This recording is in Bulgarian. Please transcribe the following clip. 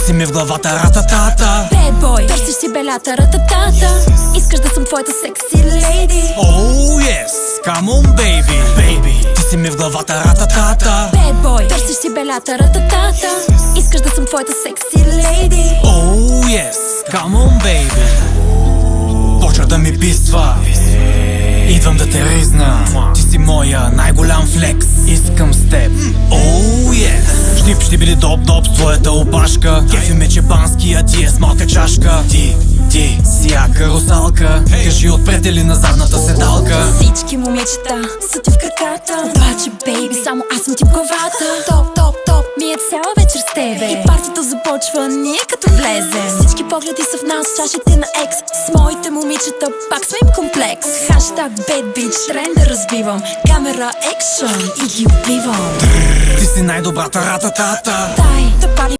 си ми в главата, рататата. Bad boy, търсиш си белята, рататата. Искаш да съм твоята секси лейди. Oh yes, come on baby, baby. Ти си ми в главата, рататата. Bad boy, търсиш си белята, рататата. Искаш да съм твоята секси лейди. Oh yes, come on baby. Почва да ми писва, идвам да те ризна. Ти си моя най-голям флекс, искам с теб. Oh yes. Щип ще биде доп-доп с твоята опашка. Кефи ме чепански, а ти е с малка чашка. Ти си яка русалка. Кажи отпред или на задната седалка. Всички момичета са ти в краката. Обаче, бейби, само аз съм ти в главата. Топ, топ, топ, ми е цяла вечер с тебе. И партито започва, ние като влезем. Всички погледи са в нас, чашите на екс. С моите момичета пак сме им комплекс. Хаштаг bad bitch, тренда разбивам. Камера, екшън и ги убивам. Ти си най-добрата, рататата. Дай да пали